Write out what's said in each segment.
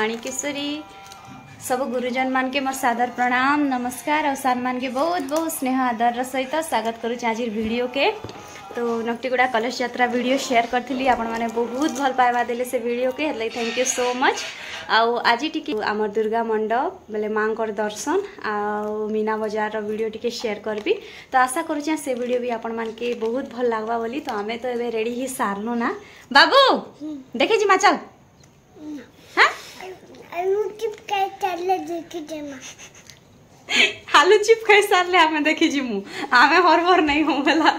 माणिकेश्वरी सब गुरुजन मान के मोर सादर प्रणाम नमस्कार और सान मान के बहुत बहुत स्नेह आदर सहित स्वागत करुँच आज वीडियो के। तो नकटीगुड़ा कलेज यात्रा वीडियो शेयर करी आपण मैंने बहुत भल पाइबा देले से वीडियो के हेल्ले थैंक यू सो मच। आउ आज टी आम दुर्गा मंडप बोले माँ दर्शन आउ मीना बजार वीडियो टी शेयर करबी। तो आशा करुँचे से वीडियो भी आपण मान के बहुत भल लगवा बोली। तो आमे तो एबे रेडी ही सारनु ना बाबू देखे जी चल आलू चिप खाई सारले देखी जेमा आलू चिप खाई सारले हमें देखी जिमु हमें हरभर नहीं हो वाला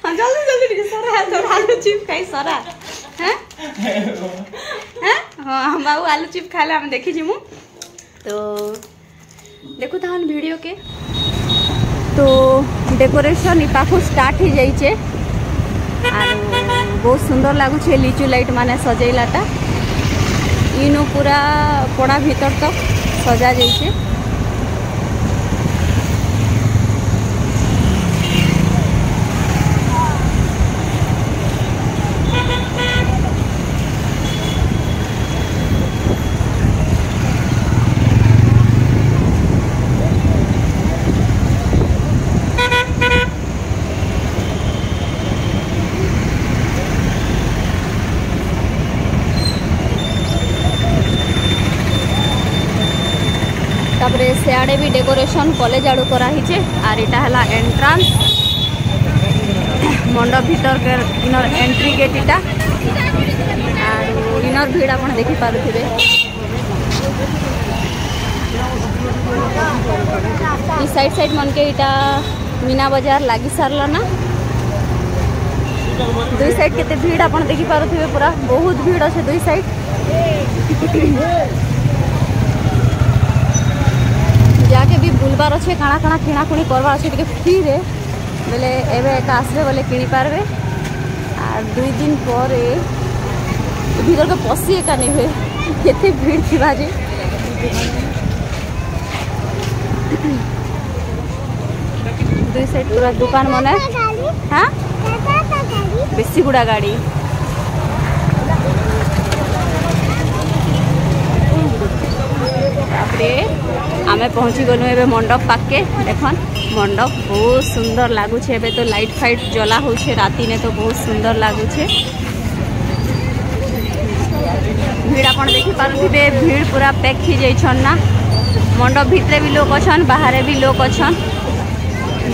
हां जल्दी जल्दी सरा तो आलू चिप खाई सरा हैं हैं हां बाबू आलू चिप खाले हम देखी जिमु। तो देखो तहन वीडियो के तो डेकोरेशन इ पाखो स्टार्ट ही जाइछे और बहुत सुंदर लगुचे लिचु लाइट माने सजैलाटा इनु पूरा पड़ा भीतर तक सजा जाइए। तापरे सियाड़े भी डेकोरेशन कॉलेज आड़ू कराही आर इटा हला एंट्रांस मंडप भीतर के इनर एंट्री गेट इटा और इनर भीड़ आप देखी पारे। इस साइड साइड मन के इटा मीना बाजार लगी सारला ना दुई साइड केते भीड़ आप देखी पारे पूरा बहुत भीड़ अच्छे दुई साइड जाके भी बुलबार अच्छे काଣା काଣା किणाकुणी करवार अच्छे फ्री रे बोले एवं एक आसबे बोले किणी पारबे और 2 दिन पर भीतर के पशि एका नहीं हुए केते भीड़ थिबा जे दुई साइड पूरा दुकान मने हां बेसी गुड़ा गाड़ी आमे पहुँची गलु एबे मंडप पाके देखन मंडप बहुत सुंदर लगुचे। एबे तो लाइट फाइट जला होछे राती ने तो बहुत सुंदर लगुचे भीड़ आपण देखि पारुथिबे भीड़ पूरा पैक ही जाइछन ना मंडप भितरे भी लोग अछन बाहर भी लोग अछन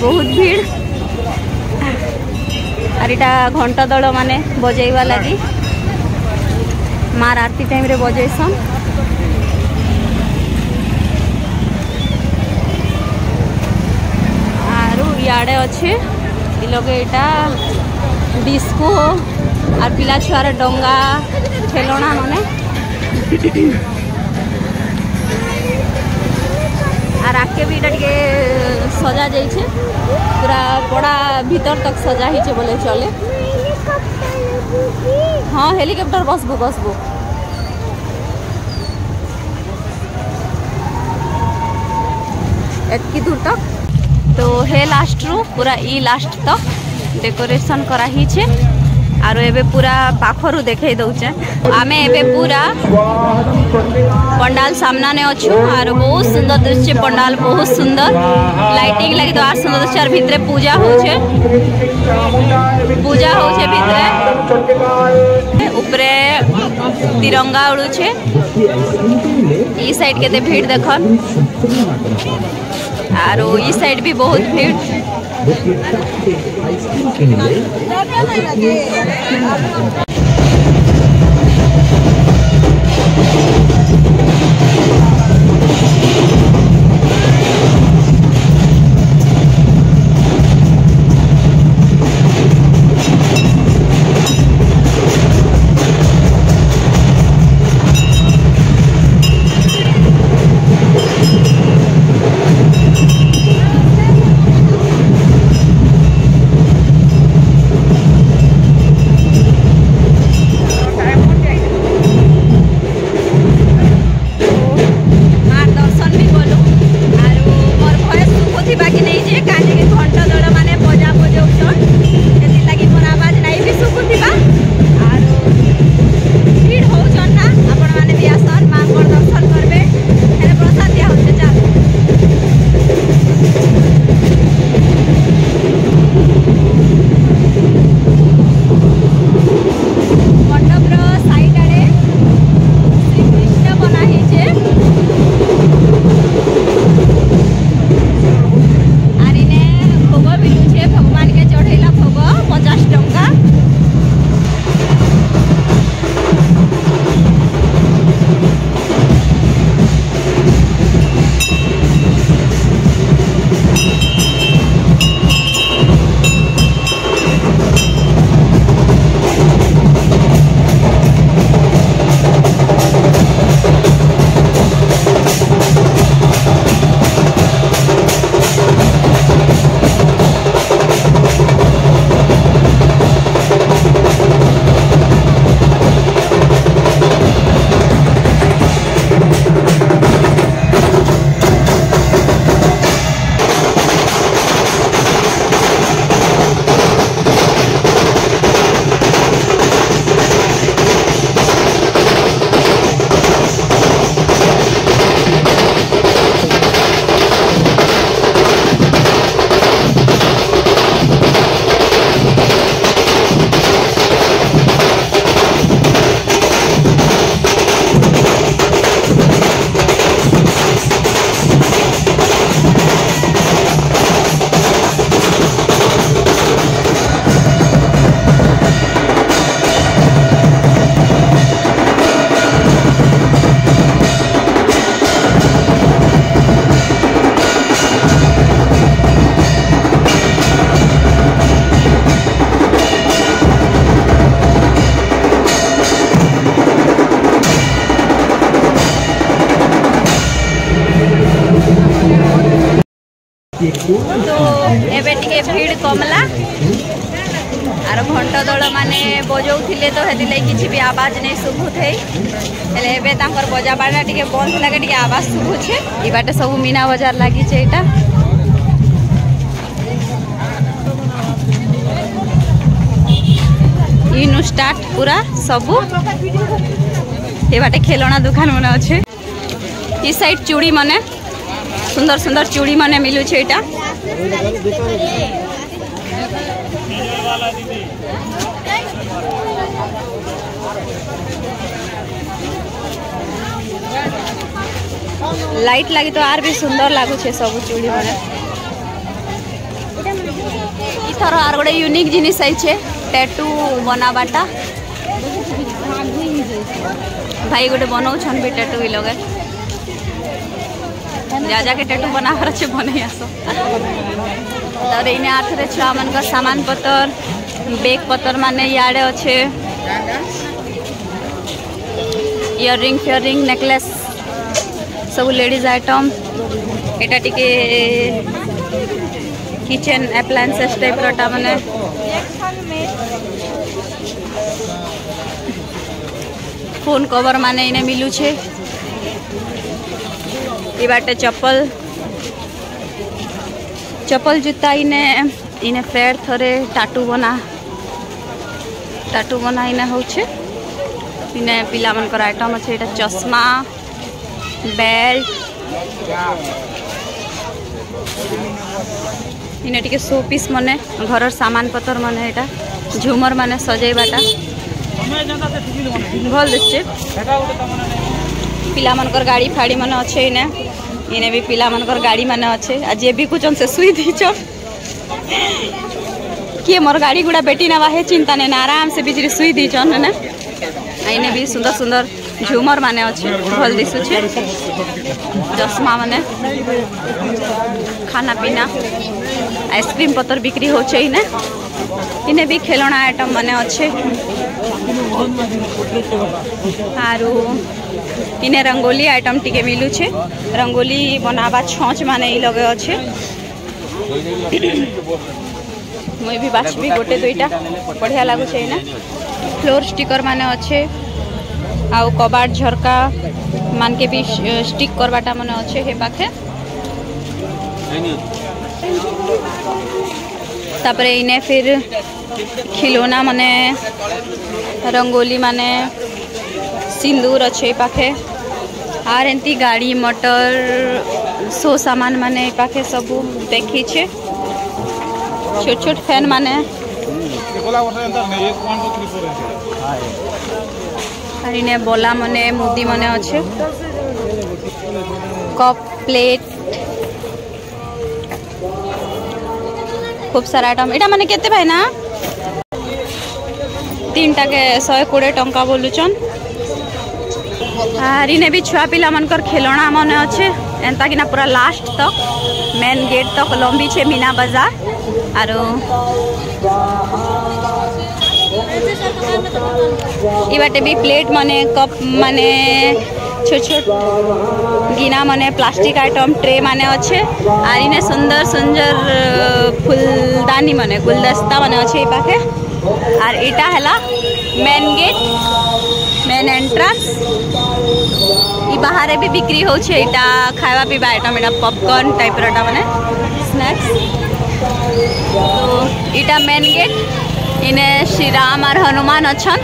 बहुत भीड़ और इटा घंटा दल माने बजेइवा लगी मार आरती टाइम रे बजेसन इे अच्छे लगे यहाँ डिस्को और पिला छुआर डंगा ठेलना माने और आगे भी टे सजा जाइए पूरा बड़ा भीतर तक सजा ही बोले चले। हाँ हेलिकॉप्टर बसबू बसबू एतकी दूर तक तो हे लास्ट रू पूरा ई लास्ट तक डेकोरेशन कराही छे आरो एबे पूरा पाखरु देखे दउचे आमे एबे पूरा पंडाल सामना ने अच्छु आरो बहुत सुंदर दृश्य पंडाल बहुत सुंदर लाइटिंग लगी तो आर सुंदर दृश्य भितरे पूजा होछे भितरे ऊपरे तिरंगा उड़ुछे ई साइड केते भीड़ देखन और इस साइड भी बहुत भीड़ मार दर्शन भी तो एबे टिके भीड़ कमला आर घंट दल माने बजाउथिले तो हेति लई किछि भी आवाज नहीं सुभुथे हेले एबे तांकर बजा बाड़ा टिके बंद लागे टिके आवाज सुभुछे ई बाटे सब मीना बाजार लागि छे एटा इनु स्टार्ट पूरा सब ए बाटे खेलना दुकान मने अच्छे ई साइड चूड़ी मने सुंदर सुंदर चूड़ी मने मिलू छे एटा लाइट लगी तो आर भी सुंदर लागू छे सब चूड़ी मने इथर आर गोटे यूनिक जिनिस आई छे टैटू बनाबाटा भाई गोटे बनाऊ छन भी टैटू भी लगे जा जाके टैटू बनावर अच्छे बने आसो तर इने आथरे छुआ मन का सामान पतर बैग पतर माने याडे अच्छे इयररिंग फियररिंग नेकलेस सब लेडीज आइटम एटा टिके किचन एप्लायंसेस टाइप रटा माने फोन कवर माने इने मिलू छे ई बाटे चप्पल चप्पल जूता इने इने फेर थरे टाटू बना इने होछे इने पिला मनकर आइटम अच्छे एटा चश्मा बेल्ट इने टिके शो पीस मने घर सामान पतर मने एटा झुमर माने सजेबाटा भल दिसछे पिला मनकर गाड़ी फाड़ी माने अच्छे इने भी पिला मनकर गाड़ी माने अच्छे आ जे भी कुछ से सुई दीचो किए मोर गाड़ी गुड़ा बेटी ना वाहे चिंता ने आराम से बिजली सुई दीचन ना इने भी सुंदर सुंदर झुमर माने अच्छे भल दिसुछे चश्मा माने खाना पीना आइसक्रीम पतर बिक्री होछे इने भी खेलना आइटम माने अच्छे आरु इने रंगोली आइटम टिके मिलू छे रंगोली बनावा छौच माने ई लगे अच्छे मुई भी बाछबी गोटे दुईटा बढ़िया लागू छे ना फ्लोर स्टिकर माने अच्छे आउ कबाड़ झरका मान के भी स्टिक करवाटा माने अच्छे हे पाखे तापरे इने फिर खिलौना माने रंगोली माने सिंदूर अच्छे पाखे आर एंती गाड़ी मोटर सो सामान माने पाखे सब देखी छे छोट छोट फैन माने इने बोला मने मुदी मने अच्छे कप प्लेट खूब सारा आइटम एटा माने केते भाई ना 3 टा के 120 टंका बोलुचन आर इने भी छुआ पिला मनकर खेलना मने अच्छे एंता कि ना पूरा लास्ट तक मेन गेट तक लंबी छे मीना बाजार। आरो ई बाटे भी प्लेट माने कप माने छोट छोट गिना माने प्लास्टिक आइटम ट्रे माने अच्छे। आर इने सुंदर सुंदर फुलदानी माने गुलदस्ता माने अच्छे पाखे। आर इटा हैला मेन गेट मेन एंट्रेंस। ई बाहर भी बिक्री होछे इटा खावा पीवा आइटम इटा पॉपकॉर्न टाइप रटा माने स्नैक्स। तो इटा मेन गेट इने श्री राम और हनुमान अच्छन।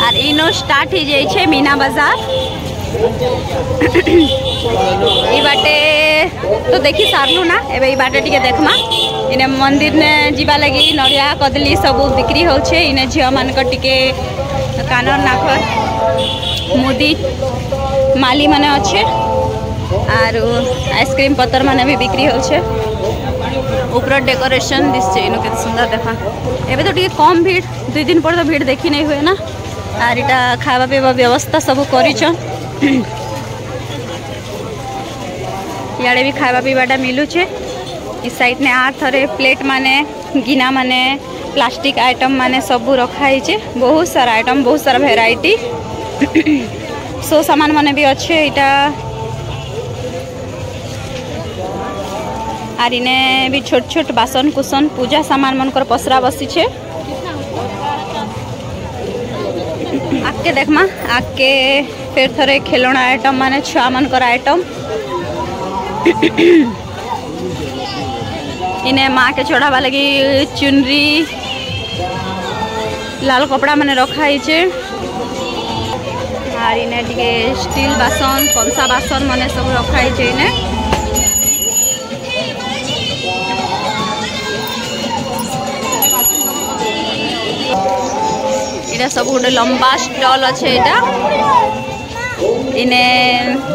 आर इनो स्टार्ट ही जाई छे मीना बाजार। ई बाटे तो देखी सारलु ना एबे ई बाटे टिके देखमा। इने मंदिर ने जीवा लगी नड़िया कदली सब बिक्री होछे। इने झियो मान को टिके कानर नाखर मुदी माली माने अच्छे। आरो आइसक्रीम पत्तर माने भी बिक्री होछे। ऊपर डेकोरेशन दिसछे इनो केते सुंदर देखा। एबे तो टिके कम भीड़ 2 दिन पर तो भीड़ देखी नहीं हुए ना। आर इटा खावा पीवा व्यवस्था सब करिछन। याडे भी खावा पीवाटा मिलुछे। इस साइड ने आर थरे प्लेट माने गिना माने प्लास्टिक आइटम माने सब रखाई छे। बहुत सारा आइटम बहुत सारा वेराइटी सो सामान माने भी अच्छे। इटा आर इने भी छोट छोट बासन कुसन पूजा सामान मनकर पसरा बसी छे। आके देखमा आके फिर थरे खेलना आइटम माने छुआ मनकर आइटम। इने माँ के चढ़ावा लगी चुनरी लाल कपड़ा माने रखाई छे। आर इने टिके स्टील बासन कंसा बासन माने सब रखाई छे। इने इटा सब गोटे लंबा स्टॉल अच्छे। इटा इने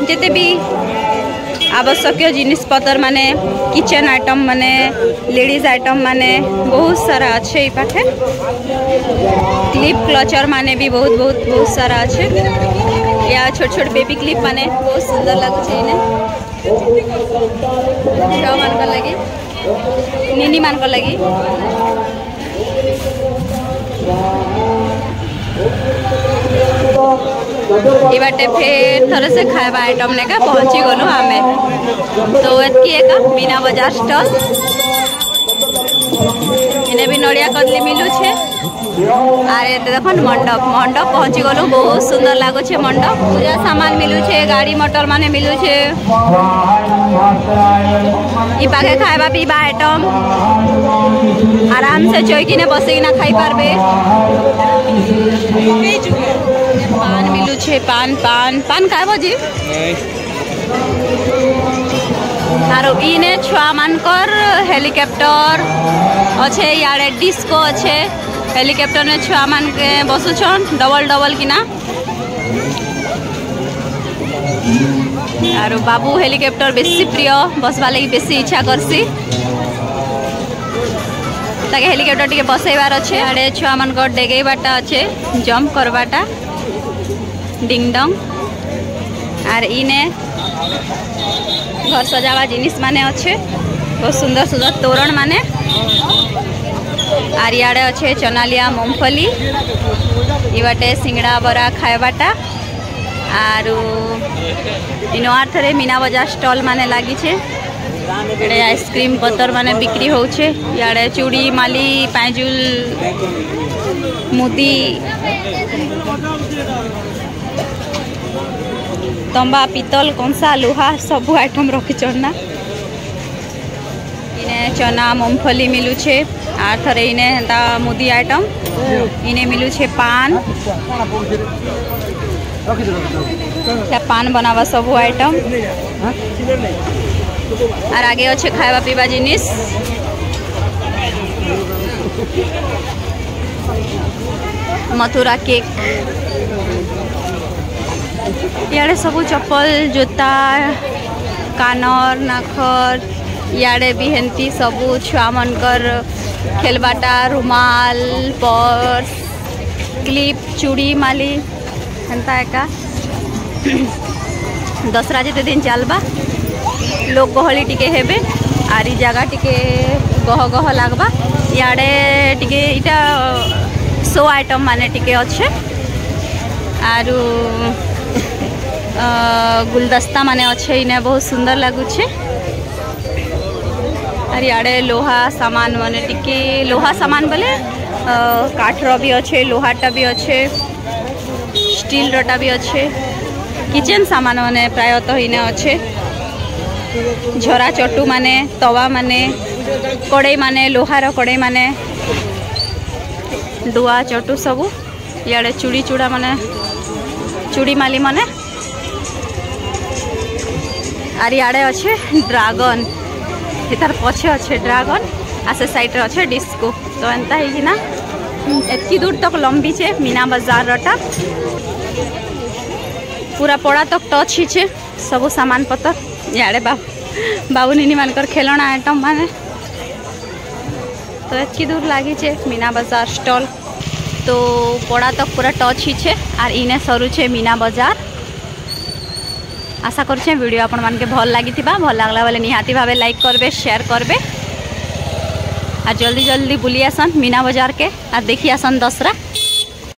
जेते भी आवश्यक जिनिस पतर माने किचन आइटम माने लेडीज आइटम माने बहुत सारा अच्छे। पाखे क्लिप क्लचर माने भी बहुत सारा अच्छे। या छोट छोट बेबी क्लिप माने बहुत सुंदर लगुचे। इने छुआ मान को लगी निनी मान को लगी। ये बाटे फिर थोड़े से खावा आइटम ने का पहुंची गलु आमे। तो एतकी एका मीना बाजार स्टॉल इने भी नड़िया कदली मिलू छे। आर एते देखन मंडप मंडप पहुंची गलु। बहुत सुंदर लागो छे मंडप। पूजा सामान मिलू छे गाड़ी मोटर माने मिलू छे। ई पाखे खावा पीवा आइटम आराम से चौकी ने बसे ना खाई पारबे। पान मिलू छे पान पान पान खाइबो जी। आरो इने छुआ मानकर हेलिकॉप्टर अच्छे। याडे डिस्को अच्छे। हेलिकॉप्टर ने छुआ मान के बसुछन डबल डबल किना। आरो बाबू हेलिकॉप्टर बेसी प्रिय बसवा लगी बेसी इच्छा करसी। ताके हेलिकॉप्टर टिके बसैबार अच्छे। आडे छुआ मानकर डेगैबाटा अच्छे जंप करबाटा डिंग डंग। आर इने घर सजावा जिनिस माने अच्छे बहुत सुंदर सुंदर तोरण माने। आर याडे अच्छे चनालिया मूंगफली। इवाटे सिंगड़ा बरा खाइबाटा। आरो इनो आर थरे मीना बाजार स्टॉल माने लागी छे। एडे आइसक्रीम पत्तर माने बिक्री होछे। याडे चूड़ी माली पायजुल मुदी तंबा पीतल कंसा लुहा सब आइटम रखी चढ़ना। इने चना मूंगफली मिलू छे। आर थरे इने हेंता मुदी आइटम इने मिलू छे पान। क्या पान बनावा सब आइटम। आर आगे अच्छे खावा पीवा जिनिस। मथुरा केक। याडे सब चप्पल जूता कानर नाखर। याडे भी हेंती सबू छुआ मनकर खेलबाटा रुमाल पर्स क्लिप चूड़ी माली हेंता एका। दसरा जेते दिन चलबा लोक गहली टिके हेबे। आरी जगह टिके गह गह लगवा इे टिके इटा शो आइटम माने टिके अच्छे आरु गुलदस्ता माने अच्छे इने बहुत सुंदर लगुचे और इे लोहा सामान माने टिके लोहा सामान बोले काठर भी अच्छे लोहाटा भी अच्छे स्टील रटा भी अच्छे किचन सामान माने प्रायतः इने अच्छे झरा चटू माने तवा माने कड़े माने लोहार कड़े माने डुआ चटू सबू इे चूड़ी चूड़ा माने चूड़ी माली माने आर इे अच्छे ड्रागन तार पछे अच्छे ड्रागन आ से साइड अच्छे डिस्को तो एंता है कि ना एतकी दूर तक लंबी छे मीना बाजार रटा पूरा पड़ा तक टच ही सब सामान पतर इे बाबू नीनी मानकर खेलना आइटम माने तो एतकी दूर लगी छे मीना बाजार स्टॉल तो पड़ा तक पूरा टच ही छे आर इने सरू छे मीना बाजार आशा करुचे वीडियो आपण मान के भल लगी भल लगला बेले निहाती भावे लाइक करबे शेयर करबे आ जल्दी जल्दी बुली आसन मीना बाजार के आ देखी आसन दसरा।